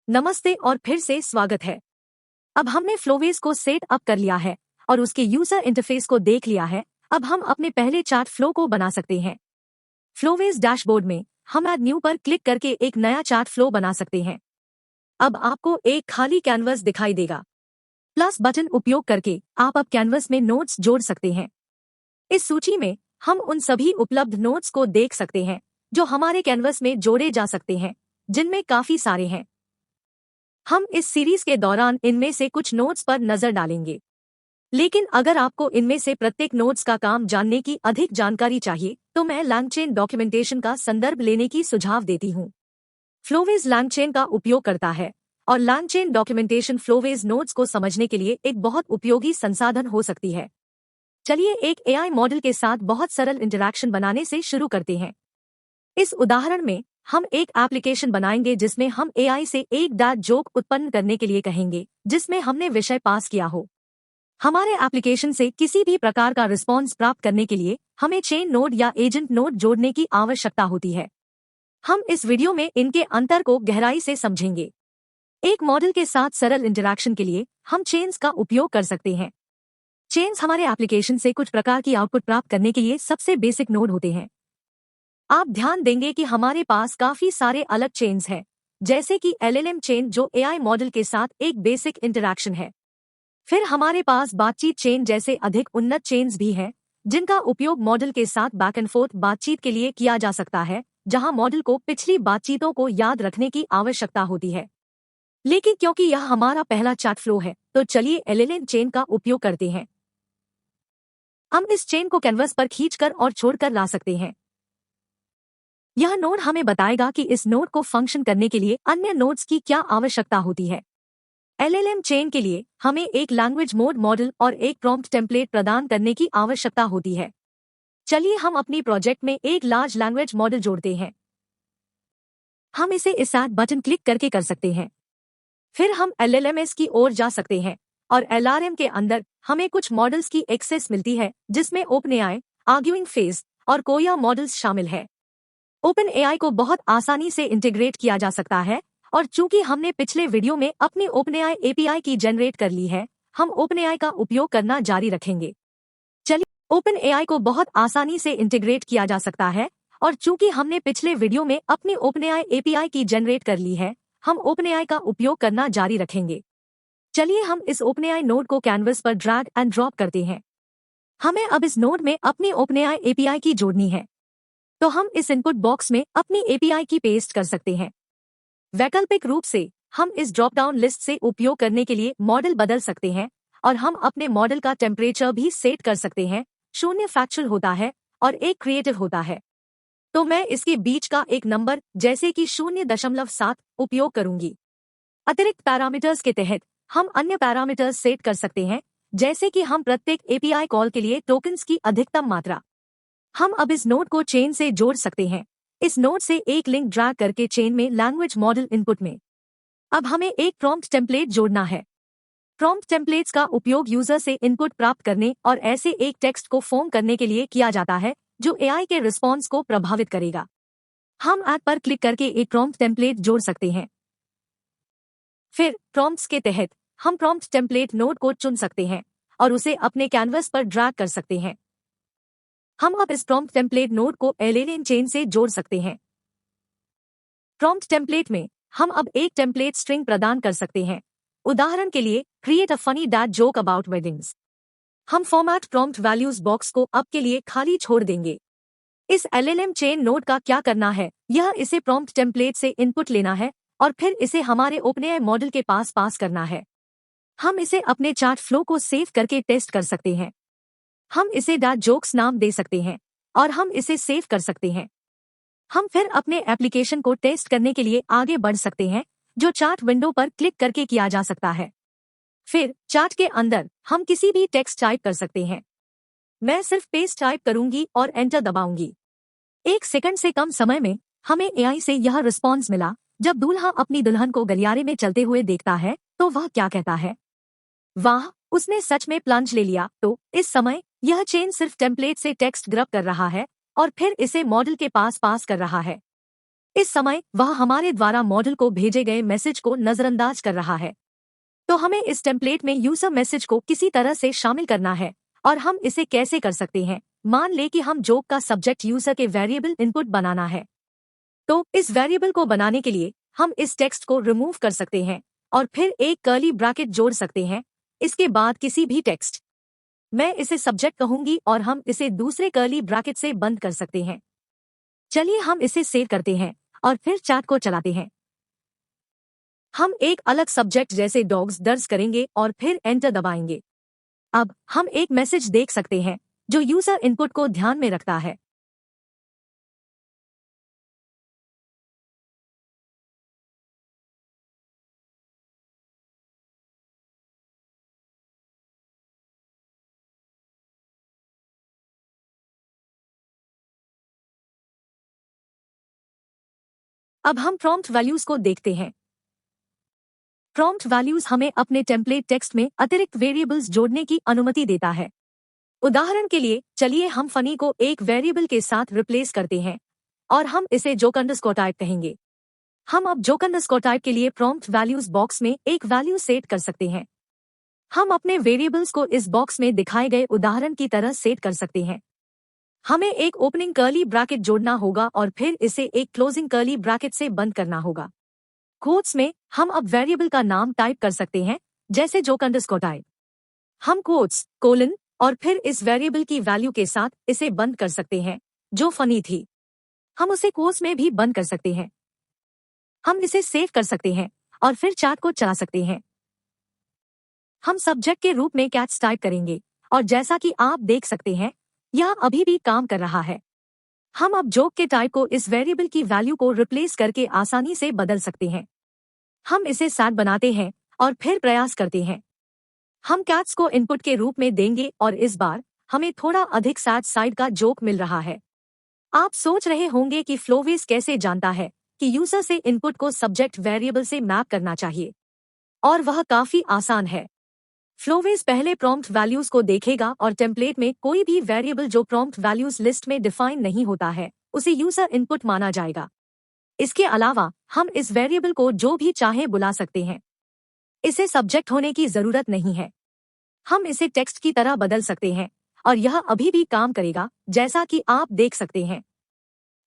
नमस्ते और फिर से स्वागत है। अब हमने फ्लोवेज को सेट अप कर लिया है और उसके यूजर इंटरफेस को देख लिया है। अब हम अपने पहले चार्ट फ्लो को बना सकते हैं। फ्लोवेज डैशबोर्ड में हम ऐड न्यू पर क्लिक करके एक नया चार्ट फ्लो बना सकते हैं। अब आपको एक खाली कैनवस दिखाई देगा। प्लस बटन उपयोग करके आप अब कैनवस में नोट्स जोड़ सकते हैं। इस सूची में हम उन सभी उपलब्ध नोट्स को देख सकते हैं जो हमारे कैनवस में जोड़े जा सकते हैं, जिनमें काफी सारे हैं। हम इस सीरीज के दौरान इनमें से कुछ नोट्स पर नजर डालेंगे, लेकिन अगर आपको इनमें से प्रत्येक नोट्स का काम जानने की अधिक जानकारी चाहिए तो मैं लैंगचेन डॉक्यूमेंटेशन का संदर्भ लेने की सुझाव देती हूँ। फ्लोवेज लैंगचेन का उपयोग करता है और लैंगचेन डॉक्यूमेंटेशन फ्लोवेज नोट्स को समझने के लिए एक बहुत उपयोगी संसाधन हो सकती है। चलिए एक एआई मॉडल के साथ बहुत सरल इंटरैक्शन बनाने से शुरू करते हैं। इस उदाहरण में हम एक एप्लीकेशन बनाएंगे जिसमें हम एआई से एक डैड जोक उत्पन्न करने के लिए कहेंगे जिसमें हमने विषय पास किया हो। हमारे एप्लीकेशन से किसी भी प्रकार का रिस्पॉन्स प्राप्त करने के लिए हमें चेन नोड या एजेंट नोड जोड़ने की आवश्यकता होती है। हम इस वीडियो में इनके अंतर को गहराई से समझेंगे। एक मॉडल के साथ सरल इंटरैक्शन के लिए हम चेन्स का उपयोग कर सकते हैं। चेन्स हमारे एप्लीकेशन से कुछ प्रकार की आउटपुट प्राप्त करने के लिए सबसे बेसिक नोड होते हैं। आप ध्यान देंगे कि हमारे पास काफी सारे अलग चेन्स हैं, जैसे कि एलएलएम चेन जो एआई मॉडल के साथ एक बेसिक इंटरैक्शन है। फिर हमारे पास बातचीत चेन जैसे अधिक उन्नत चेन्स भी हैं, जिनका उपयोग मॉडल के साथ बैक एंड फोर्थ बातचीत के लिए किया जा सकता है, जहां मॉडल को पिछली बातचीतों को याद रखने की आवश्यकता होती है। लेकिन क्योंकि यह हमारा पहला चार्ट फ्लो है, तो चलिए एलएलएम चेन का उपयोग करते हैं। हम इस चेन को कैनवस पर खींचकर और छोड़कर ला सकते हैं। यह नोड हमें बताएगा कि इस नोड को फंक्शन करने के लिए अन्य नोड्स की क्या आवश्यकता होती है। एलएलएम चेन के लिए हमें एक लैंग्वेज मोड मॉडल और एक प्रॉम्प्ट टेम्पलेट प्रदान करने की आवश्यकता होती है। चलिए हम अपनी प्रोजेक्ट में एक लार्ज लैंग्वेज मॉडल जोड़ते हैं। हम इसे इस ऐड बटन क्लिक करके कर सकते हैं। फिर हम एलएलएमएस की ओर जा सकते हैं और एलआरएम के अंदर हमें कुछ मॉडल्स की एक्सेस मिलती है, जिसमें ओपनएआई, आर्ग्यूइंग फेस और कोया मॉडल्स शामिल है। ओपनएआई को बहुत आसानी से इंटीग्रेट किया जा सकता है और चूंकि हमने पिछले वीडियो में अपनी ओपनएआई एपीआई की जनरेट कर ली है, हम ओपनएआई का उपयोग करना जारी रखेंगे। चलिए ओपनएआई को बहुत आसानी से इंटीग्रेट किया जा सकता है और चूंकि हमने पिछले वीडियो में अपनी ओपनएआई एपीआई की जनरेट कर ली है, हम ओपनएआई का उपयोग करना जारी रखेंगे। चलिए हम इस ओपनएआई नोड को कैनवस पर ड्रैग एंड ड्रॉप करते हैं। हमें अब इस नोड में अपनी ओपनएआई एपीआई की जोड़नी है, तो हम इस इनपुट बॉक्स में अपनी एपीआई की पेस्ट कर सकते हैं। वैकल्पिक रूप से हम इस ड्रॉप डाउन लिस्ट से उपयोग करने के लिए मॉडल बदल सकते हैं और हम अपने मॉडल का टेम्परेचर भी सेट कर सकते हैं। 0 फैक्चुअल होता है और 1 क्रिएटिव होता है, तो मैं इसके बीच का एक नंबर जैसे कि 0.7 उपयोग करूंगी। अतिरिक्त पैरामीटर्स के तहत हम अन्य पैरामीटर्स सेट कर सकते हैं, जैसे कि हम प्रत्येक एपीआई कॉल के लिए टोकन्स की अधिकतम मात्रा। हम अब इस नोड को चेन से जोड़ सकते हैं। इस नोड से एक लिंक ड्रैग करके चेन में लैंग्वेज मॉडल इनपुट में। अब हमें एक प्रॉम्प्ट टेम्पलेट जोड़ना है। प्रॉम्प्ट टेम्पलेट्स का उपयोग यूजर से इनपुट प्राप्त करने और ऐसे एक टेक्स्ट को फॉर्म करने के लिए किया जाता है जो एआई के रिस्पॉन्स को प्रभावित करेगा। हम ऐड पर क्लिक करके एक प्रॉम्प्ट टेम्पलेट जोड़ सकते हैं। फिर प्रॉम्प्ट्स के तहत हम प्रॉम्प्ट टेम्पलेट नोड को चुन सकते हैं और उसे अपने कैनवस पर ड्रैग कर सकते हैं। हम अब इस प्रॉम्प्ट टेम्पलेट नोड को एलएलएम चेन से जोड़ सकते हैं। प्रॉम्प्ट टेम्पलेट में हम अब एक टेम्पलेट स्ट्रिंग प्रदान कर सकते हैं। उदाहरण के लिए create a funny dad joke about weddings. हम फॉर्मेट प्रॉम्प्ट वैल्यूज बॉक्स को अब के लिए खाली छोड़ देंगे। इस एलएलएम चेन नोड का क्या करना है, यह इसे प्रॉम्प्ट टेम्पलेट से इनपुट लेना है और फिर इसे हमारे ओपनएआई मॉडल के पास करना है। हम इसे अपने चार्ट फ्लो को सेव करके टेस्ट कर सकते हैं। हम इसे डैड जोक्स नाम दे सकते हैं और हम इसे सेव कर सकते हैं। हम फिर अपने एप्लीकेशन को टेस्ट करने के लिए आगे बढ़ सकते हैं, जो चार्ट विंडो पर क्लिक करके किया जा सकता है। फिर चार्ट के अंदर हम किसी भी टेक्स्ट टाइप कर सकते हैं। मैं सिर्फ पेस्ट टाइप करूंगी और एंटर दबाऊंगी। 1 सेकंड से कम समय में हमें एआई से यह रिस्पॉन्स मिला। जब दूल्हा अपनी दुल्हन को गलियारे में चलते हुए देखता है तो वह क्या कहता है? वाह, उसने सच में प्लंज ले लिया। तो इस समय यह चेन सिर्फ टेम्पलेट से टेक्स्ट ग्रब कर रहा है और फिर इसे मॉडल के पास कर रहा है। इस समय वह हमारे द्वारा मॉडल को भेजे गए मैसेज को नजरअंदाज कर रहा है। तो हमें इस टेम्पलेट में यूजर मैसेज को किसी तरह से शामिल करना है, और हम इसे कैसे कर सकते हैं। मान ले कि हम जोक का सब्जेक्ट यूजर के वेरिएबल इनपुट बनाना है। तो इस वेरिएबल को बनाने के लिए हम इस टेक्स्ट को रिमूव कर सकते हैं और फिर एक कर्ली ब्रैकेट जोड़ सकते हैं। इसके बाद किसी भी टेक्स्ट, मैं इसे सब्जेक्ट कहूंगी और हम इसे दूसरे कर्ली ब्रैकेट से बंद कर सकते हैं। चलिए हम इसे सेव करते हैं और फिर चैट को चलाते हैं। हम एक अलग सब्जेक्ट जैसे डॉग्स दर्ज करेंगे और फिर एंटर दबाएंगे। अब हम एक मैसेज देख सकते हैं जो यूजर इनपुट को ध्यान में रखता है। अब हम प्रॉम्प्ट वैल्यूज को देखते हैं। प्रॉम्प्ट वैल्यूज हमें अपने टेम्पलेट टेक्स्ट में अतिरिक्त वेरिएबल्स जोड़ने की अनुमति देता है। उदाहरण के लिए चलिए हम फनी को एक वेरिएबल के साथ रिप्लेस करते हैं और हम इसे जोक_टाइप कहेंगे। हम अब जोक_टाइप के लिए प्रॉम्प्ट वैल्यूज बॉक्स में एक वैल्यू सेट कर सकते हैं। हम अपने वेरिएबल्स को इस बॉक्स में दिखाए गए उदाहरण की तरह सेट कर सकते हैं। हमें एक ओपनिंग कर्ली ब्रैकेट जोड़ना होगा और फिर इसे एक क्लोजिंग कर्ली ब्रैकेट से बंद करना होगा। कोट्स में हम अब वेरिएबल का नाम टाइप कर सकते हैं, जैसे जोक_टाइप। हम कोट्स, कोलन और फिर इस वेरिएबल की वैल्यू के साथ इसे बंद कर सकते हैं, जो फनी थी। हम उसे कोट्स में भी बंद कर सकते हैं। हम इसे सेव कर सकते हैं और फिर चैट को चला सकते हैं। हम सब्जेक्ट के रूप में कैट्स टाइप करेंगे और जैसा कि आप देख सकते हैं, यह अभी भी काम कर रहा है। हम अब जोक के टाइप को इस वेरिएबल की वैल्यू को रिप्लेस करके आसानी से बदल सकते हैं। हम इसे सैड बनाते हैं और फिर प्रयास करते हैं। हम कैट्स को इनपुट के रूप में देंगे और इस बार हमें थोड़ा अधिक सैड साइड का जोक मिल रहा है। आप सोच रहे होंगे कि फ्लोवेस कैसे जानता है कि यूजर से इनपुट को सब्जेक्ट वेरिएबल से मैप करना चाहिए, और वह काफी आसान है। फ्लोवेस पहले प्रॉम्प्ट वैल्यूज को देखेगा और टेम्पलेट में कोई भी वेरिएबल जो प्रॉम्प्ट वैल्यूज लिस्ट में डिफाइन नहीं होता है, उसे यूजर इनपुट माना जाएगा। इसके अलावा हम इस वेरिएबल को जो भी चाहे बुला सकते हैं। इसे सब्जेक्ट होने की जरूरत नहीं है। हम इसे टेक्स्ट की तरह बदल सकते हैं और यह अभी भी काम करेगा, जैसा कि आप देख सकते हैं।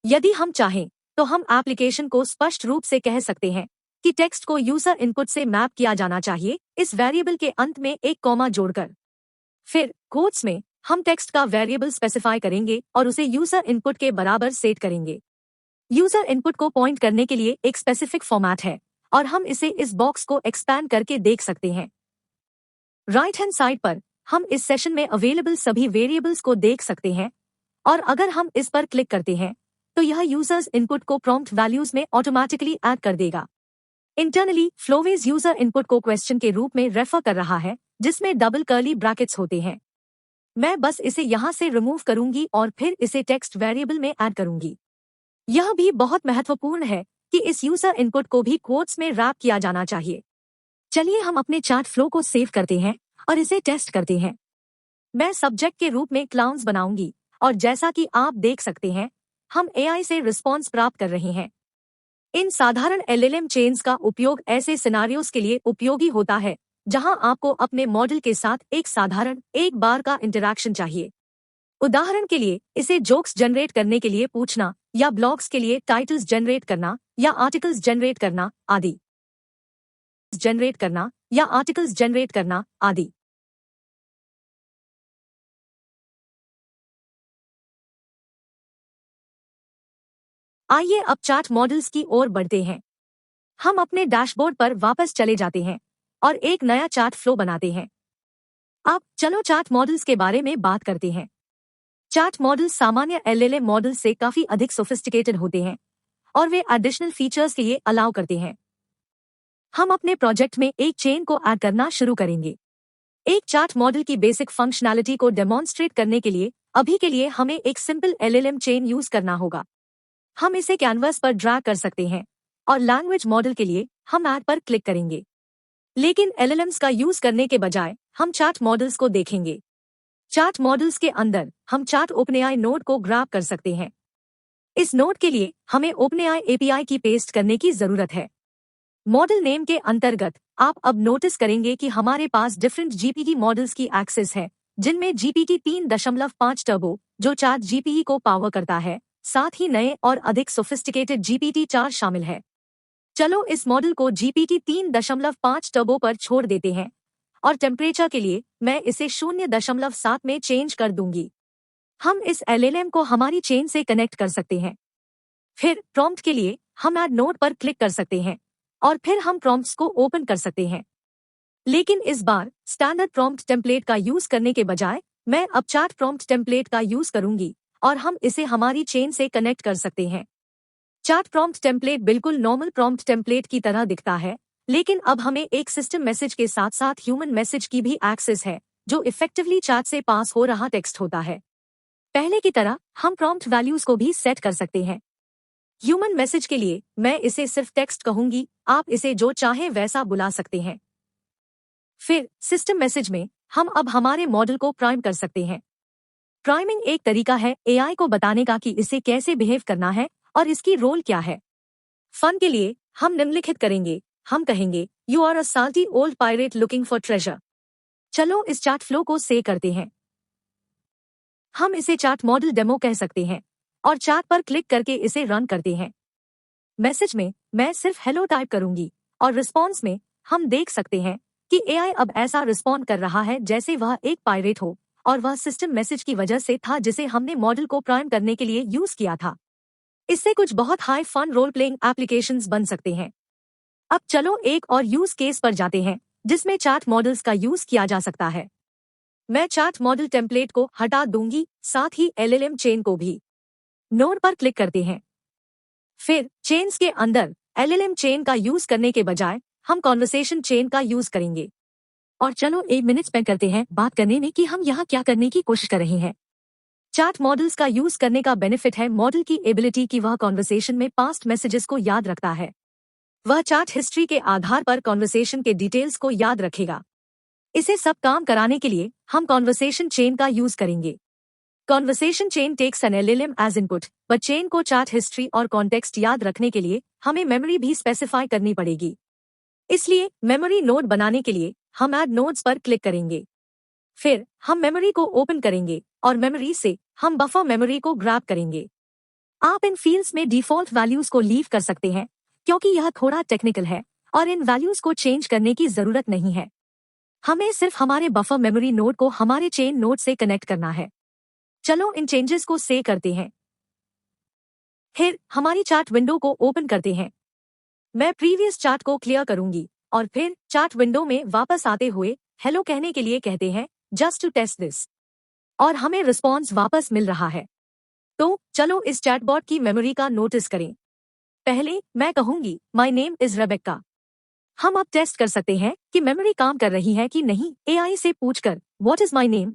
यदि हम चाहें तो हम एप्लीकेशन को स्पष्ट रूप से कह सकते हैं कि टेक्स्ट को यूजर इनपुट से मैप किया जाना चाहिए, इस वेरिएबल के अंत में एक कॉमा जोड़कर। फिर कोट्स में हम टेक्स्ट का वेरिएबल स्पेसिफाई करेंगे और उसे यूजर इनपुट के बराबर सेट करेंगे। यूजर इनपुट को पॉइंट करने के लिए एक स्पेसिफिक फॉर्मेट है और हम इसे इस बॉक्स को एक्सपैंड करके देख सकते हैं। राइट हैंड साइड पर हम इस सेशन में अवेलेबल सभी वेरिएबल्स को देख सकते हैं, और अगर हम इस पर क्लिक करते हैं तो यह यूजर्स इनपुट को प्रॉम्प्ट वैल्यूज में ऑटोमेटिकली ऐड कर देगा। इंटरनली फ्लोवेस यूजर इनपुट को क्वेश्चन के रूप में रेफर कर रहा है, जिसमें डबल कर्ली ब्रैकेट्स होते हैं। मैं बस इसे यहाँ से रिमूव करूंगी और फिर इसे टेक्स्ट वेरिएबल में ऐड करूंगी। यह भी बहुत महत्वपूर्ण है कि इस यूजर इनपुट को भी कोट्स में रैप किया जाना चाहिए। चलिए हम अपने चैट फ्लो को सेव करते हैं और इसे टेस्ट करते हैं। मैं सब्जेक्ट के रूप में क्लाउन्स बनाऊंगी और जैसा कि आप देख सकते हैं, हम एआई से रिस्पॉन्स प्राप्त कर रहे हैं। इन साधारण एलएलएम चेन्स का उपयोग ऐसे सिनारियोस के लिए उपयोगी होता है जहां आपको अपने मॉडल के साथ एक साधारण एक बार का इंटरैक्शन चाहिए। उदाहरण के लिए इसे जोक्स जनरेट करने के लिए पूछना, या ब्लॉग्स के लिए टाइटल्स जनरेट करना या आर्टिकल्स जनरेट करना आदि। आइए अब चैट मॉडल्स की ओर बढ़ते हैं। हम अपने डैशबोर्ड पर वापस चले जाते हैं और एक नया चैट फ्लो बनाते हैं। अब चलो चैट मॉडल्स के बारे में बात करते हैं। चैट मॉडल्स सामान्य एलएलएम मॉडल्स से काफी अधिक सोफिस्टिकेटेड होते हैं और वे एडिशनल फीचर्स के लिए अलाउ करते हैं। हम अपने प्रोजेक्ट में एक चेन को ऐड करना शुरू करेंगे। एक चैट मॉडल की बेसिक फंक्शनैलिटी को डेमोन्स्ट्रेट करने के लिए अभी के लिए हमें एक सिंपल एलएलएम चेन यूज करना होगा। हम इसे कैनवस पर ड्रैग कर सकते हैं और लैंग्वेज मॉडल के लिए हम ऐड पर क्लिक करेंगे। लेकिन एलएलएम्स का यूज करने के बजाय हम चैट मॉडल्स को देखेंगे। चैट मॉडल्स के अंदर हम चैट ओपनएआई नोड को ग्रैब कर सकते हैं। इस नोड के लिए हमें OpenAI API की पेस्ट करने की जरूरत है। मॉडल नेम के अंतर्गत आप अब नोटिस करेंगे कि हमारे पास डिफरेंट जीपीटी मॉडल्स की एक्सेस है, जिनमें GPT 3.5 टर्बो जो चैट जीपीटी को पावर करता है, साथ ही नए और अधिक सोफिस्टिकेटेड GPT 4 शामिल है। चलो इस मॉडल को GPT 3.5 टर्बो पर छोड़ देते हैं और टेम्परेचर के लिए मैं इसे 0.7 में चेंज कर दूंगी। हम इस LLM को हमारी चेन से कनेक्ट कर सकते हैं। फिर प्रॉम्प्ट के लिए हम ऐड नोड पर क्लिक कर सकते हैं और फिर हम प्रॉम्प्ट्स को ओपन कर सकते हैं। लेकिन इस बार स्टैंडर्ड प्रॉम्प्ट टेम्पलेट का यूज करने के बजाय मैं अब चैट प्रॉम्प्ट टेम्पलेट का यूज करूंगी और हम इसे हमारी चेन से कनेक्ट कर सकते हैं। चैट प्रॉम्प्ट टेम्पलेट बिल्कुल नॉर्मल प्रॉम्प्ट टेम्पलेट की तरह दिखता है, लेकिन अब हमें एक सिस्टम मैसेज के साथ साथ ह्यूमन मैसेज की भी एक्सेस है, जो इफेक्टिवली चैट से पास हो रहा टेक्स्ट होता है। पहले की तरह हम प्रॉम्प्ट वैल्यूज को भी सेट कर सकते हैं। ह्यूमन मैसेज के लिए मैं इसे सिर्फ टेक्स्ट कहूंगी, आप इसे जो चाहे वैसा बुला सकते हैं। फिर सिस्टम मैसेज में हम अब हमारे मॉडल को प्राइम कर सकते हैं। प्राइमिंग एक तरीका है AI को बताने का कि इसे कैसे बिहेव करना है और इसकी रोल क्या है। फन के लिए हम निम्नलिखित करेंगे। हम कहेंगे you are a salty old pirate looking for treasure. चलो इस चैट फ्लो को से करते हैं। हम इसे चैट मॉडल डेमो कह सकते हैं और चैट पर क्लिक करके इसे रन करते हैं। मैसेज में मैं सिर्फ हेलो टाइप करूंगी और रिस्पॉन्स में हम देख सकते हैं कि AI अब ऐसा रिस्पॉन्ड कर रहा है जैसे वह एक पायरेट हो, और वह सिस्टम मैसेज की वजह से था जिसे हमने मॉडल को प्राइम करने के लिए यूज किया था। इससे कुछ बहुत high fun role playing applications बन सकते हैं। अब चलो एक और यूज केस पर जाते हैं जिसमें चैट मॉडल्स का यूज किया जा सकता है। मैं चैट मॉडल टेम्पलेट को हटा दूंगी, साथ ही LLM चेन को भी। नोड पर क्लिक करते हैं। फिर चेन्स के अंदर LLM चेन का यूज करने के बजाय हम कॉन्वर्सेशन चेन का यूज करेंगे। और चलो 1 मिनट स्पेंड करते हैं बात करने में कि हम यहाँ क्या करने की कोशिश कर रहे हैं। चैट मॉडल्स का यूज करने का बेनिफिट है मॉडल की एबिलिटी कि वह कॉन्वर्सेशन में पास्ट मैसेजेस को याद रखता है। वह चैट हिस्ट्री के आधार पर कॉन्वर्सेशन के डिटेल्स को याद रखेगा। इसे सब काम कराने के लिए हम कॉन्वर्सेशन चेन का यूज करेंगे। Conversation chain takes an LLM as input, पर चेन को चैट हिस्ट्री और कॉन्टेक्स्ट याद रखने के लिए हमें मेमोरी भी स्पेसिफाई करनी पड़ेगी। इसलिए मेमोरी नोड बनाने के लिए हम ऐड नोड्स पर क्लिक करेंगे। फिर हम मेमोरी को ओपन करेंगे और मेमोरी से हम बफर मेमोरी को ग्रैब करेंगे। आप इन फील्ड्स में डिफॉल्ट वैल्यूज को लीव कर सकते हैं क्योंकि यह थोड़ा टेक्निकल है और इन वैल्यूज को चेंज करने की जरूरत नहीं है। हमें सिर्फ हमारे बफर मेमोरी नोड को हमारे चेन नोड से कनेक्ट करना है। चलो इन चेंजेस को सेव करते हैं। फिर हमारी चार्ट विंडो को ओपन करते हैं। मैं प्रीवियस चार्ट को क्लियर करूंगी और फिर चार्ट विंडो में वापस आते हुए हेलो कहने के लिए कहते हैं जस्ट टू टेस्ट दिस, और हमें रिस्पॉन्स वापस मिल रहा है। तो चलो इस चैटबॉट की मेमोरी का नोटिस करें। पहले मैं कहूंगी माय नेम इज रेबेक्का। हम अब टेस्ट कर सकते हैं कि मेमोरी काम कर रही है कि नहीं AI से पूछकर व्हाट इज माय नेम।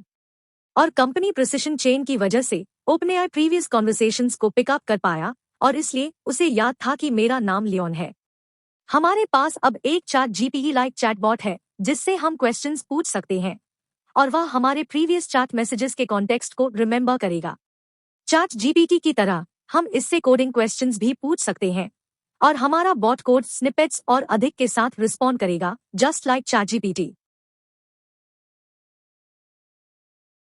और कंपनी प्रिसिशन चेन की वजह से OpenAI प्रीवियस कॉन्वर्सेशंस को पिकअप कर पाया और इसलिए उसे याद था कि मेरा नाम लियोन है। हमारे पास अब एक चैट GPT लाइक चैटबॉट है जिससे हम क्वेश्चंस पूछ सकते हैं और वह हमारे प्रीवियस चैट मैसेजेस के कॉन्टेक्स्ट को रिमेंबर करेगा। चैट GPT की तरह हम इससे कोडिंग क्वेश्चंस भी पूछ सकते हैं और हमारा बॉट कोड स्निपेट्स और अधिक के साथ रिस्पॉन्ड करेगा, जस्ट लाइक चैट GPT।